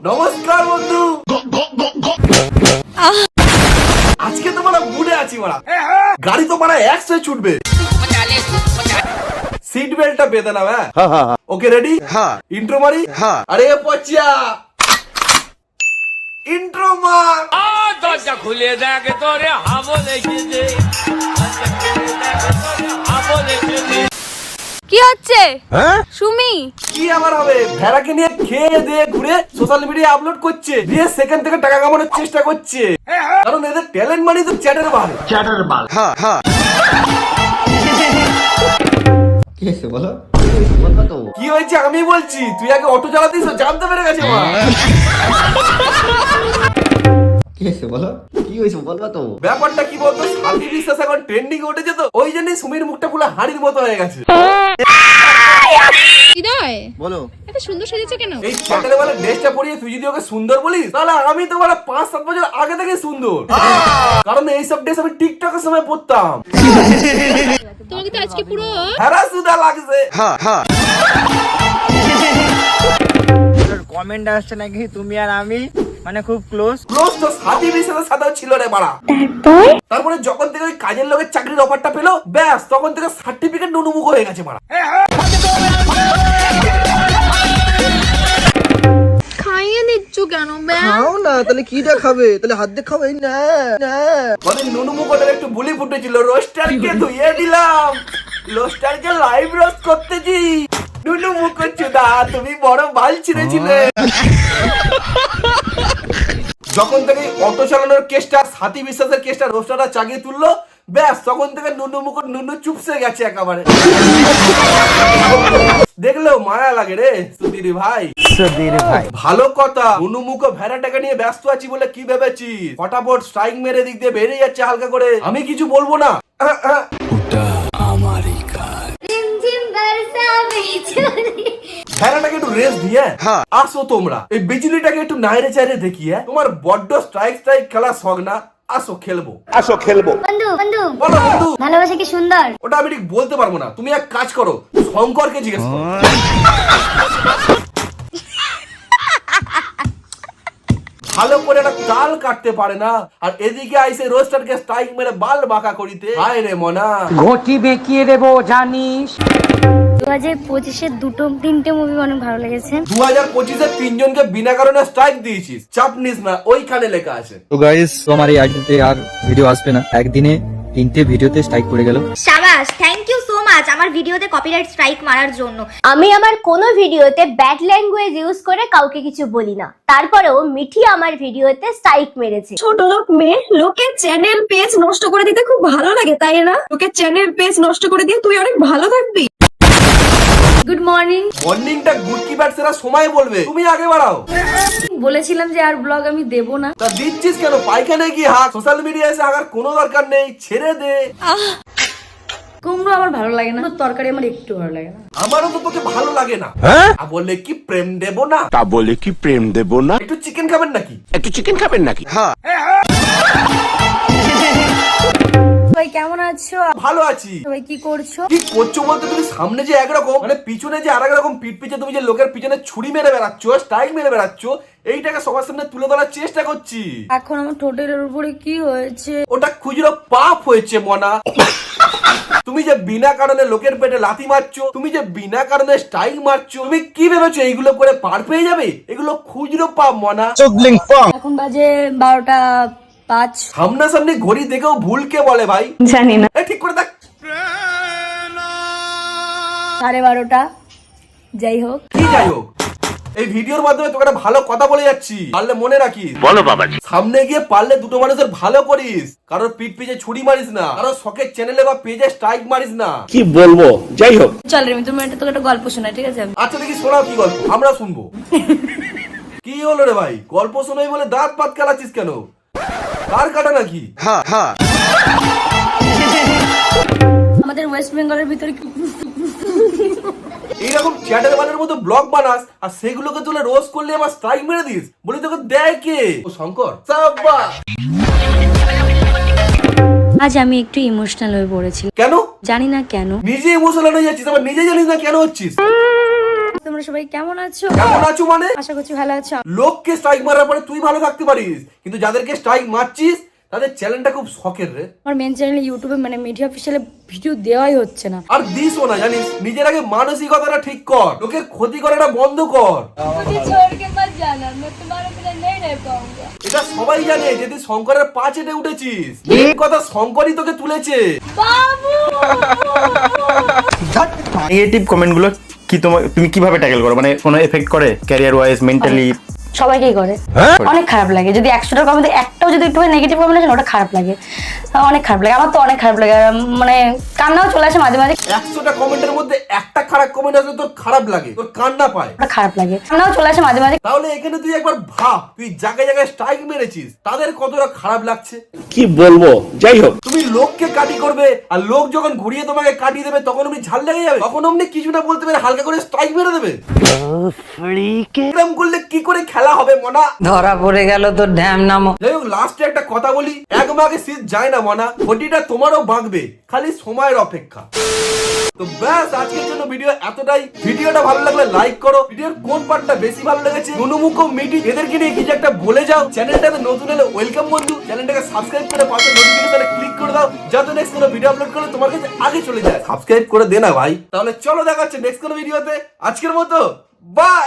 নমস্কার বন্ধু। আজকে তো মানে বুড়ে আছি মারা, গাড়ি তো মানে 100 ছুটবে। সিট বেল্টটা বেঁধে নাও। হ্যাঁ ওকে রেডি? হ্যাঁ। ইন্ট্রো মারি? হ্যাঁ। আরে পচিয়া ইন্ট্রো মার। দরজা খুলে দেখে তোরে হাবো লেগেছে। কি হচ্ছে? সুমি কি আবার হবে, ভেড়াকে নিয়ে খেয়ে দিয়ে ঘুরে সোশ্যাল মিডিয়া আপলোড করছে, দিয়ে সেখান থেকে টাকা কামানোর চেষ্টা করছে। কারণ এদের ট্যালেন্ট মানে তো চ্যাটার বাল। হ্যাঁ কি হয়েছে আমি বলছি, তুই আগে অটো চালাতিস জানতে পেরে গেছে মা। ব্যাপারটা কি বলতো, সাথী বিশ্বাস এখন ট্রেন্ডিং উঠেছে, তো ওই জন্যই সুমির মুখটা পুরো হাড়ির মতো হয়ে গেছে। হৃদয় বলো, এত সুন্দর সেজেছে কেন? এই চ্যাটারে বলে ড্রেসটা পরিয়ে তুই যদি ওকে সুন্দর বলিস, তাহলে আমি তো বলে 5-7 বছর আগে থেকে সুন্দর। কারণ এইসব ড্রেস আমি টিকটকের সময় পরতাম। তোমাকে তো আজকে পুরো হ্যারাসুদা লাগছে। কমেন্ট আসছে নাকি তুমি আর আমি মানে খুব ক্লোজ। ক্লোজ তো সাথী বিশ্বাসের সাথেও ছিল রে বাড়া। তারপরে যখন থেকে ওই কাজের লোকের চাকরির অফারটা পেলো, ব্যাস তখন থেকে সার্টিফিকেট নুনুমুখ হয়ে গেছে মারা। খাইয়ে দিচ্ছ কেন? খাও না, তাহলে কি দেখাবে? তাহলে হাত দিয়ে খাও। এই না না, মানে নুনুমুখ ওদের একটু বুলি ফুটেছিল, রোস্টারকে ধুইয়ে দিলাম, রোস্টারকে লাইভ রোস্ট করতেছি। নুনুমুখ চুদা তুমি বড় বাল ছিঁড়েছিলে। যখন থেকে অটো চালানোর কেসটা, সাথী বিশ্বাসের কেসটা রোস্টারটা চাগিয়ে তুললো, ব্যাস তখন থেকে নুনু চুপসে গেছে একেবারে। দেখলেও মায়া লাগে রে সুধীর ভাই। ভালো কথা, নুনুমুখ ভেড়াটাকে নিয়ে ব্যস্ত আছি বলে কি ভেবেছিস? ফটাফট স্ট্রাইক মেরে দিক দিয়ে বেরিয়ে যাচ্ছে হালকা করে। আমি কিছু বলবো না। ভেড়াটাকে একটু রেস্ট দিয়ে আসো তোমরা, এই বিজলিটাকে একটু নাইরে চাইরে দেখি। তোমার বড্ড স্ট্রাইক খেলা শখ না? আসো খেলবো। বন্ধু বন্ধু বলো বন্ধু। ভালোবাসা কি সুন্দর? ওটা আমি ঠিক বলতে পারবো না, তুমি এক কাজ করো, শঙ্করকে জিজ্ঞেস করো। ভালো করে একটা তাল কাটতে পারে না, আর এদিকে আইসে রোস্টারকে স্ট্রাইক মেরে বাল বাঁকা করিতে। হায় রে মনা, ঘটি বেঁকিয়ে দেবো জানিস। 2025-এর দুটো তিনটে মুভি অনেক ভালো লেগেছে। 2025-এ 3 জনকে বিনা কারণে স্ট্রাইক দিয়েছিস, চাপ নিস না, ওইখানে লেখা আছে। তো গাইস, তো আমার এই আইডিতে আর ভিডিও আসবে না। একদিনে 3টে ভিডিওতে স্ট্রাইক পড়ে গেল। শাবাশ, থ্যাংক ইউ সো মাচ আমার ভিডিওতে কপিরাইট স্ট্রাইক মারার জন্য। আমি আমার কোনো ভিডিওতে ব্যাড ল্যাঙ্গুয়েজ ইউজ করে কাউকে কিছু বলি না, তারপরেও মিঠি আমার ভিডিওতে স্ট্রাইক মেরেছে। ছোট লোক মেয়ে, লোকের চ্যানেল পেজ নষ্ট করে দিতে খুব ভালো লাগে, তাই না? লোকের চ্যানেল পেজ নষ্ট করে দিয়ে তুই অনেক ভালো থাকবি। Good morning. মর্নিংটা গুড কি ব্যাড সেটা সময় বলবে, তুমি আগে বাড়াও। বলেছিলাম যে আর ব্লগ আমি দেব না। তা দিচ্ছিস কেন? পায়খানায় গিয়ে হাঁক, সোশ্যাল মিডিয়ায় এসে হাঁকার কোনো দরকার নেই, ছেড়ে দে। কুমড়ো আমার ভালো লাগে না, তরকারি আমার একটু ভালো লাগে না। আমারও তো তোকে ভালো লাগে না। তা বলে কি প্রেম দেব না? একটু চিকেন খাবেন নাকি? ভাই কেমন আছো? ভালো আছি। ভাই কি করছো? কি করছো বলতে, তুমি সামনে যে একরকম, মানে পিছনে যে আরেক রকম, পিঠ পিছে তুমি যে লোকের পিছনে ছুরি মেরে বেড়াচ্ছ, স্টাইল মেরে বেড়াচ্ছ, এইটাকে সবার সামনে তুলে ধরার চেষ্টা করছি। এখন আমার ঠোঁটের উপরে কি হয়েছে? ওটা খুচরো পাপ হয়েছে মনা। তুমি যে বিনা কারণে লোকের পেটে লাথি মারছো, তুমি যে বিনা কারণে স্টাইল মারছো, তুমি কি ভেবেছো এইগুলো করে পার পেয়ে যাবে? এগুলো খুচরো পাপ মনা। এখন বাজে 12:05। সামনাসামনি ঘড়ি দেখেও ভুল কে বলে ভাই? জানি না। ঠিক করে দেখ। 12:30। যাই হোক, কি যাই হোক, এই ভিডিওর মাধ্যমে তোকে একটা ভালো কথা বলে যাচ্ছি, পারলে মনে রাখিস। বলো বাবাজি। সামনে গিয়ে পারলে দুটো মানুষের ভালো করিস, কারোর পিঠ পিছে ছুরি মারিস না, কারোর শখের চ্যানেলে বা পেজে স্ট্রাইক মারিস না। কি বলবো, যাই হোক। চল রে, তুমি তোকে একটা গল্প শোনাই, ঠিক আছে? আচ্ছা দেখি শোনাও, কি গল্প, আমরা শুনবো। কি হলো রে ভাই, গল্প শোনাই বলে দাঁত পাত কালাচ্ছিস কেন? কার কাটা নাকি? আমাদের ওয়েস্ট বেঙ্গলের ভিতরে এইরকম চ্যাটার বানের মতো ব্লগ বানাস, আর সেগুলোকে তুলে রোস্ট করলে আবার স্ট্রাইক মেরে দিস, বলি তোকে দেয় কে? ও শঙ্কর। আজ আমি একটু ইমোশনাল হয়ে পড়েছি। কেন? জানি না কেন। নিজে ইমোশনাল হয়ে যাচ্ছিস, আবার নিজে জানিস না কেন হচ্ছিস। তোমরা সবাই কেমন আছো? কেমন আছো মানে? আশা করছি ভালো আছো। লোককে স্ট্রাইক মারার পরে তুই ভালো থাকতে পারিস, কিন্তু যাদেরকে স্ট্রাইক মারছিস তাদের চ্যানেলটা খুব শখের রে। আমার মেন চ্যানেলে ইউটিউবে মানে মিডিয়া অফিসিয়ালে ভিডিও দেওয়াই হচ্ছে না। আর দিসও না, জানিস? নিজের আগে মানসিকতাটা ঠিক কর, লোকের ক্ষতি করাটা বন্ধ কর। এটা সবাই জানে যে তুই শঙ্করের পা চেটে উঠেছিস, এই কথা শঙ্করই তোকে তুলেছে। নেগেটিভ কমেন্টগুলো কি তুমি কিভাবে ট্যাকেল করো? মানে কোনো এফেক্ট করে ক্যারিয়ার ওয়াইজ, মেন্টালি? সবাইকেই করে। অনেক খারাপ লাগে যদি 100টার কমে একটাও যদি একটু নেগেটিভ কমেন্ট আসে, ওটা খারাপ লাগে, অনেক খারাপ লাগে। আমার তো অনেক খারাপ লাগে, মানে কান্নাও চলে আসে মাঝে মাঝে। 100টা কমেন্টের মধ্যে একটা খারাপ কমেন্ট আসলে তোর খারাপ লাগে, তোর কান্না পায়, ওটা খারাপ লাগে, কান্নাও চলে আসে মাঝে মাঝে। তাহলে এখানে তুই একবার ভাব, তুই জায়গায় জায়গায় স্ট্রাইক মেরেছিস, তাদের কতটা খারাপ লাগছে। কি বলবো, যাই হোক। তুমি লোককে কাটি করবে, আর লোক যখন ঘুরিয়ে তোমাকে কাটিয়ে দেবে তখন অমনি ঝাল লেগে যাবে, তখন অমনি কিছু না বলতে পারে হালকা করে স্ট্রাইক মেরে দেবে। এরকম করলে কি করে খেলা হবে মনা? ধরা পড়ে গেল তোর ঢ্যাম নামো। যাই হোক, লাস্টে একটা কথা বলি, এক মাগে শীত যায় না মনা, ঘটিটা তোমারও বাঁকবে, খালি সময়ের অপেক্ষা। তো ব্যাস, আজকের জন্য ভিডিও এতটাই। ভিডিওটা ভালো লাগলে লাইক করো। ভিডিওর কোন পার্টটা বেশি ভালো লেগেছে, নুনুমুখ মিটি এদেরকে নিয়ে কিছু একটা বলে যাও। চ্যানেলটাতে নতুন হলে ওয়েলকাম বন্ধু, চ্যানেলটাকে সাবস্ক্রাইব করে পাশে নোটিফিকেশনে ক্লিক করে দাও, যাতে নেক্সট কোনো ভিডিও আপলোড করলে তোমার কাছে আগে চলে যায়। সাবস্ক্রাইব করে দে না ভাই। তাহলে চলো, দেখা হচ্ছে নেক্সট কোনো ভিডিওতে। আজকের মতো বাই।